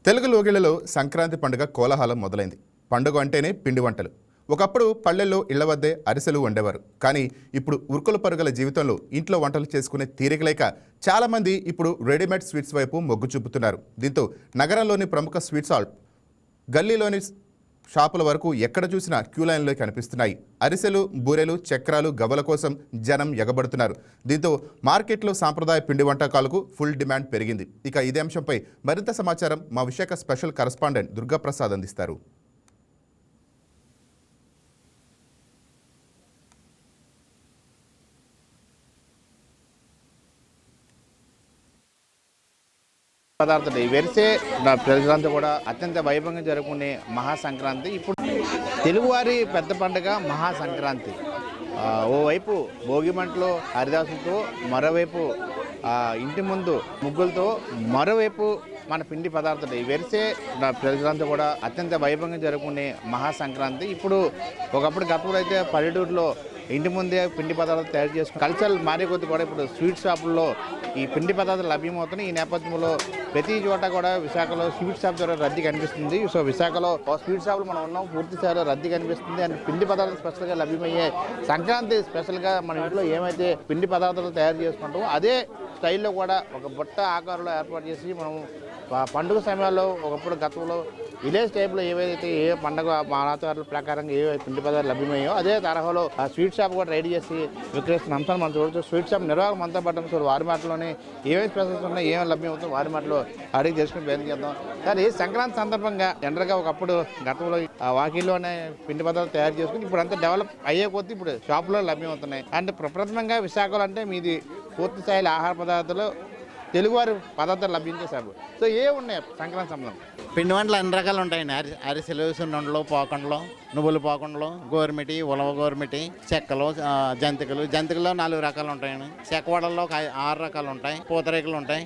తెలుగు లోగిళ్లలో సంక్రాంతి పండుగ కోలాహలం మొదలైంది. పండుగ అంటేనే పిండి వంటలు. ఒకప్పుడు పల్లెల్లో ఇళ్ల వద్దే అరిసెలు వండేవారు. కానీ ఇప్పుడు ఉరుకుల పరుగుల జీవితంలో ఇంట్లో వంటలు చేసుకునే తీరిక లేక చాలామంది ఇప్పుడు రెడీమేడ్ స్వీట్స్ వైపు మొగ్గు చూపుతున్నారు. దీంతో నగరంలోని ప్రముఖ స్వీట్ షాప్ గల్లీలోని షాపుల వరకు ఎక్కడ చూసినా క్యూ లైన్లో కనిపిస్తున్నాయి. అరిసెలు, బూరెలు, చక్రాలు, గవ్వల కోసం జనం ఎగబడుతున్నారు. దీంతో మార్కెట్లో సాంప్రదాయ పిండి వంటకాలకు ఫుల్ డిమాండ్ పెరిగింది. ఇక ఇదే అంశంపై మరింత సమాచారం మా విశాఖ స్పెషల్ కరెస్పాండెంట్ దుర్గాప్రసాద్ అందిస్తారు. పదార్థాలు వెరిసే ప్రజలంతా కూడా అత్యంత వైభవంగా జరుపుకునే మహాసంక్రాంతి ఇప్పుడు తెలుగువారి పెద్ద పండుగ మహాసంక్రాంతి. ఓవైపు భోగి మంటలు హరిదాసులతో, మరోవైపు ఇంటి ముందు ముగ్గులతో, మరోవైపు మన పిండి పదార్థాలు వెరిసే ప్రజలంతా కూడా అత్యంత వైభవంగా జరుపుకునే మహాసంక్రాంతి. ఇప్పుడు ఒకప్పుడు గతంలో అయితే పల్లెటూరులో ఇంటి ముందే పిండి పదార్థాలు తయారు చేసుకుని కల్చరల్ మారే కొద్ది కూడా ఇప్పుడు స్వీట్ షాపుల్లో ఈ పిండి పదార్థాలు లభ్యమవుతున్నాయి. ఈ నేపథ్యంలో ప్రతి చోట కూడా విశాఖలో స్వీట్ షాప్ ద్వారా రద్దీ కనిపిస్తుంది. సో విశాఖలో స్వీట్ షాపులు మనం ఉన్నాం, పూర్తి స్థాయిలో రద్దీ కనిపిస్తుంది. అండ్ పిండి పదార్థాలు స్పెషల్గా లభ్యమయ్యే సంక్రాంతి స్పెషల్గా మన ఇంట్లో ఏమైతే పిండి పదార్థాలు తయారు చేసుకుంటామో అదే స్టైల్లో కూడా ఒక బుట్ట ఆకారంలో ఏర్పాటు చేసి మనం పండుగ సమయాల్లో ఒకప్పుడు గతంలో విలేజ్ టైప్లో ఏవైతే ఏ పండుగ ఆచారాల ప్రకారంగా ఏ పిండి పదార్థాలు లభ్యమయ్యో అదే తరహాలో ఆ స్వీట్ షాప్ కూడా రెడీ చేసి విక్రయిస్తున్న అంశాన్ని మనం చూడవచ్చు. స్వీట్ షాప్ నిర్వాహకం మనతో పడ్డం సార్ వారి మాటలోనే ఏమేమి స్పెషల్స్ ఉన్నాయి, ఏమేమి లభ్యమవుతుందో వారి మాటలో అడిగి తెలుసుకుని ప్రయత్నం చేద్దాం. కానీ సంక్రాంతి సందర్భంగా జనరల్గా ఒకప్పుడు గతంలో వాకిల్లోనే పిండి పదార్థాలు తయారు చేసుకుని ఇప్పుడు అంతా డెవలప్ అయ్యే కొద్దీ ఇప్పుడు షాపులో లభ్యమవుతున్నాయి. అంటే ప్రప్రథమంగా విశాఖలో అంటే మీది పూర్తి స్థాయిలో ఆహార పదార్థాలు తెలుగువారి పదార్థాలు లభించే షాపు. సో ఏ ఉన్నాయి సంక్రాంతి సంబంధం? పిండి వంటలు అన్ని రకాలు ఉంటాయండి. అరిసెలు, సున్నుండలు, పోకండలు, నువ్వుల పోకండలు, గోరుమిటి, ఉలవ గోరుమిటి, చెక్కలు, జంతికలు. జంతికల్లో 4 రకాలు ఉంటాయండి. చెక్కవడల్లో 6 రకాలు ఉంటాయి. పూతరేకులు ఉంటాయి,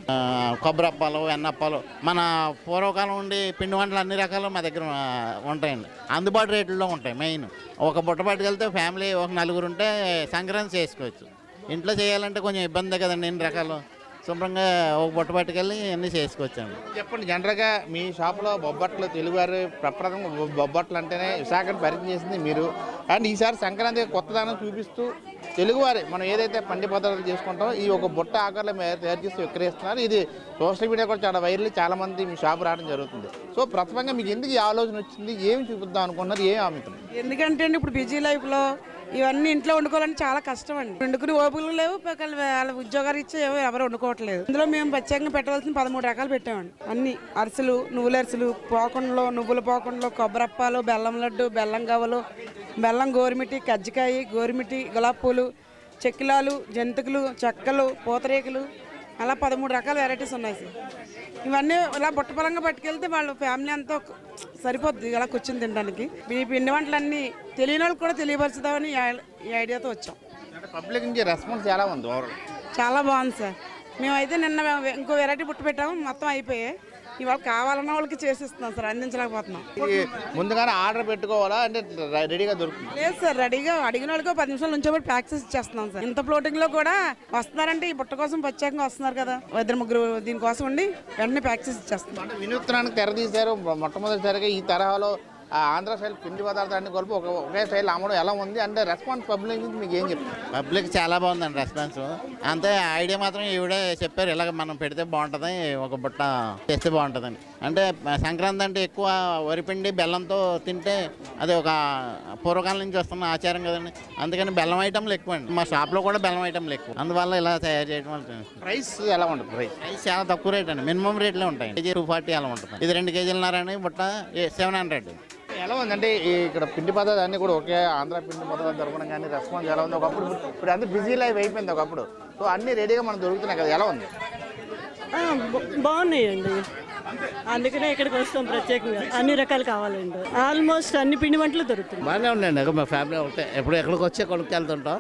కొబ్బరి అప్పాలు, వెన్నప్పాలు. మన పూర్వకాలం ఉండి పిండి వంటలు అన్ని రకాలు మా దగ్గర ఉంటాయండి. అందుబాటు రేట్లలో ఉంటాయి. మెయిన్ ఒక బుట్ట పట్టుకెళ్తే ఫ్యామిలీ ఒక 4 ఉంటే సంక్రాంతి చేసుకోవచ్చు. ఇంట్లో చేయాలంటే కొంచెం ఇబ్బంది కదండి. ఎన్ని రకాలు శుభ్రంగా ఒక బుట్ట పట్టుకెళ్ళి అన్నీ చేసుకోవచ్చండి. చెప్పండి, జనరల్గా మీ షాప్లో బొబ్బట్లు తెలుగువారు ప్రప్రథమ బొబ్బట్లు అంటేనే విశాఖను పరిచయం చేసింది మీరు. అండ్ ఈసారి సంక్రాంతి కొత్తదనం చూపిస్తూ తెలుగువారి మనం ఏదైతే పండి పదార్థాలు చేసుకుంటామో ఈ ఒక బుట్ట ఆకారంలో తయారు చేసి విక్రయిస్తున్నారు. ఇది సోషల్ మీడియా కూడా చాలా వైరల్, చాలామంది మీ షాప్ రావడం జరుగుతుంది. సో ప్రథమంగా మీకు ఎందుకు ఈ ఆలోచన వచ్చింది, ఏమి చూపిద్దాం అనుకున్నారు, ఏమి అమ్ముతున్నారు? ఎందుకంటే ఇప్పుడు బిజీ లైఫ్లో ఇవన్నీ ఇంట్లో వండుకోవాలంటే చాలా కష్టం అండి. వండుకుని ఓపికలు లేవు, వాళ్ళ ఉద్యోగాలు ఇచ్చే ఎవరు వండుకోవట్లేదు. ఇందులో మేము ప్రత్యేకంగా పెట్టవలసిన 13 రకాలు పెట్టామండి. అన్ని అరిసెలు, నువ్వుల అరిసెలు, పోకండలు, నువ్వుల పోకండలు, కొబ్బరప్పాలు, బెల్లం లడ్డు, బెల్లం గవ్వలు, బెల్లం గోరుమిటి, కజ్జికాయ, గోరుమిటి, గులాబీ పూలు, చెక్కిలాలు, జంతికలు, చెక్కలు, పూతరేకులు, అలా 13 రకాల వెరైటీస్ ఉన్నాయి సార్. ఇవన్నీ ఇలా బుట్టపలంగా పట్టుకెళ్తే వాళ్ళు ఫ్యామిలీ అంతా సరిపోద్ది ఇలా కూర్చొని తినడానికి. ఈ పిండి వంటలన్నీ తెలియని వాళ్ళకి కూడా తెలియపరుచుదామని ఈ ఐడియాతో వచ్చాం. పబ్లిక్ నుంచి రెస్పాన్స్ ఎలా ఉంది? చాలా బాగుంది సార్. మేమైతే నిన్న ఇంకో వెరైటీ బుట్ట పెట్టాము, మొత్తం అయిపోయాయి. ఇవాళ కావాలన్న వాళ్ళకి చేసిస్తున్నాం సార్, అందించలేకపోతున్నాం. ముందుగానే ఆర్డర్ పెట్టుకోవాలా అంటే రెడీగా దొరుకుతుంది? లేదు సార్, రెడీగా అడిగిన వాళ్ళకి 10 నిమిషాల నుంచి ప్యాక్ చేసి ఇచ్చేస్తున్నాం సార్. ఇంత ఫ్లోటింగ్ లో కూడా వస్తున్నారంటే ఈ బుట్ట కోసం ప్రత్యేకంగా వస్తున్నారు కదా, 2-3 దీనికోసం ఉండి వెంటనే ప్యాక్ చేసి ఇచ్చేస్తున్నాం. అంటే వినూత్నానికి తెరదీశారు. మొట్టమొదటిసారిగా ఈ తరహాలో ఆంధ్ర స్టైల్ పిండి పదార్థాన్ని కలిపి ఒకే స్టైల్ అమ్మడం ఎలా ఉంది అంటే రెస్పాన్స్ పబ్లిక్ నుంచి మీకు ఏం చెప్తారు? పబ్లిక్ చాలా బాగుందండి రెస్పాన్స్. అంతే ఐడియా మాత్రం ఈవిడే చెప్పారు, ఇలాగ మనం పెడితే బాగుంటుంది, ఒక బుట్ట చేస్తే బాగుంటుందని. అంటే సంక్రాంతి అంటే ఎక్కువ వరిపిండి బెల్లంతో తింటే అది ఒక పూర్వకాలం నుంచి వస్తున్న ఆచారం కదండి. అందుకని బెల్లం ఐటమ్లు ఎక్కువ అండి. మా షాప్లో కూడా బెల్లం ఐటమ్లు ఎక్కువ, అందువల్ల ఇలా తయారు చేయడం వల్ల. ప్రైస్ ఎలా ఉంటుంది? ప్రైస్ చాలా తక్కువ రేట్ అండి, మినిమం రేట్లో ఉంటాయి. కేజీ 240 అలా ఉంటుంది. ఇది 2 కేజీలున్నారని బుట్ట 700. ఎలా ఉందంటే ఇక్కడ పిండి పదార్థాలు అన్నీ కూడా ఒకే ఆంధ్ర పిండి పదార్థాలు దొరకడం కానీ రెస్పాన్స్ ఎలా ఉంది? ఒకప్పుడు ఇప్పుడు అంతా బిజీ లైఫ్ అయిపోయింది ఒకప్పుడు. సో అన్నీ రెడీగా మనం దొరుకుతున్నాయి కదా, ఎలా ఉంది? బాగున్నాయండి, అందుకనే ఇక్కడికి వస్తాం ప్రత్యేకంగా. అన్ని రకాలు కావాలండి, ఆల్మోస్ట్ అన్ని పిండి వంటలు దొరుకుతాయి. బాగానే ఉండండి. మా ఫ్యామిలీ ఒకటే ఎప్పుడు ఎక్కడికి వచ్చి కొనుక్కెళ్తుంటాం.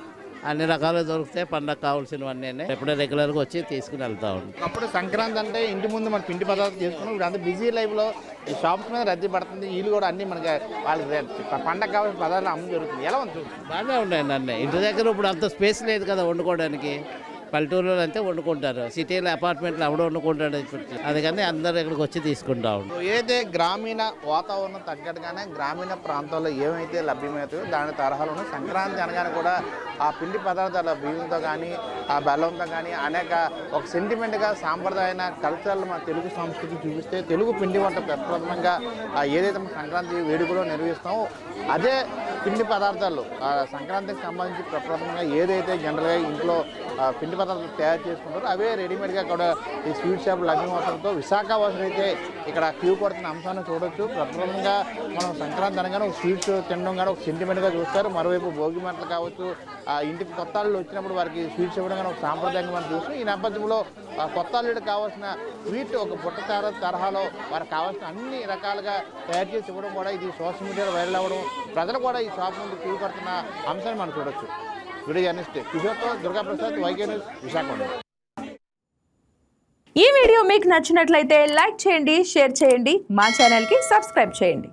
అన్ని రకాలు దొరుకుతాయి, పండగ కావాల్సినవన్నీ ఎప్పుడే రెగ్యులర్గా వచ్చి తీసుకుని వెళ్తా ఉంటాం. అప్పుడు సంక్రాంతి అంటే ఇంటి ముందు మన పిండి పదార్థాలు చేసుకున్నాం. ఇప్పుడు అంత బిజీ లైఫ్లో ఈ షాప్స్ మీద రద్దీ పడుతుంది. వీళ్ళు కూడా అన్ని మనకి వాళ్ళకి పండగ కావాల్సిన పదార్థాలు అమ్మ జరుగుతుంది. ఎలా ఉంది? బాగానే ఉన్నాయండి అన్నీ. ఇంటి దగ్గర ఇప్పుడు అంత స్పేస్ లేదు కదా వండుకోవడానికి. పల్లెటూరులో అయితే వండుకుంటారు, సిటీలో అపార్ట్మెంట్లో ఎవడో వండుకుంటాడు ఇప్పుడు. అందుకని అందరూ ఇక్కడికి వచ్చి తీసుకుంటా ఉంటారు. ఏదైతే గ్రామీణ వాతావరణం తగ్గట్టుగానే గ్రామీణ ప్రాంతాల్లో ఏమైతే లభ్యమవుతాయో దాని తరహాలోనే సంక్రాంతి అనగానే కూడా ఆ పిండి పదార్థాల బియ్యంతో కానీ ఆ బెల్లంతో కానీ అనేక ఒక సెంటిమెంట్గా సాంప్రదాయన కల్చరల్ మన తెలుగు సంస్కృతి చూపిస్తే తెలుగు పిండి వంట ప్రప్రథమంగా ఏదైతే మన సంక్రాంతి వేడుకలో నిర్వహిస్తామో అదే పిండి పదార్థాలు సంక్రాంతికి సంబంధించి ప్రప్రథమంగా ఏదైతే జనరల్గా ఇంట్లో పిండి పదార్థాలు తయారు చేసుకుంటారో అవే రెడీమేడ్గా కూడా ఈ స్వీట్ షాప్ లభ్యమవడంతో విశాఖవాసులు అయితే ఇక్కడ క్యూ కొడుతున్న అంశాన్ని చూడొచ్చు. ప్రప్రథమంగా మనం సంక్రాంతి అనగానే ఒక స్వీట్స్ తినడం కానీ ఒక సెంటిమెంట్గా చూస్తారు. మరోవైపు భోగి మంటలు కావచ్చు, ఇంటికి కొత్త అల్లుడు వచ్చినప్పుడు వారికి స్వీట్స్ ఇవ్వడం కానీ ఒక సాంప్రదాయంగా మనం చూస్తాం. ఈ నేపథ్యంలో కొత్త అల్లుడికి కావాల్సిన స్వీట్ ఒక బుట్ట తరహాలో వారికి కావాల్సిన అన్ని రకాలుగా తయారు చేసి ఇవ్వడం కూడా ఇది సోషల్ మీడియాలో వైరల్ అవ్వడం, ప్రజలు కూడా ఈ షాప్ ముందు క్యూ కడుతున్న అంశాన్ని మనం చూడొచ్చు. వీడియో జర్నలిస్ట్ కిషోర్తో దుర్గాప్రసాద్, వైకే న్యూస్, విశాఖపట్నం. ఈ వీడియో మీకు నచ్చినట్లయితే లైక్ చేయండి, షేర్ చేయండి, మా ఛానల్కి సబ్స్క్రైబ్ చేయండి.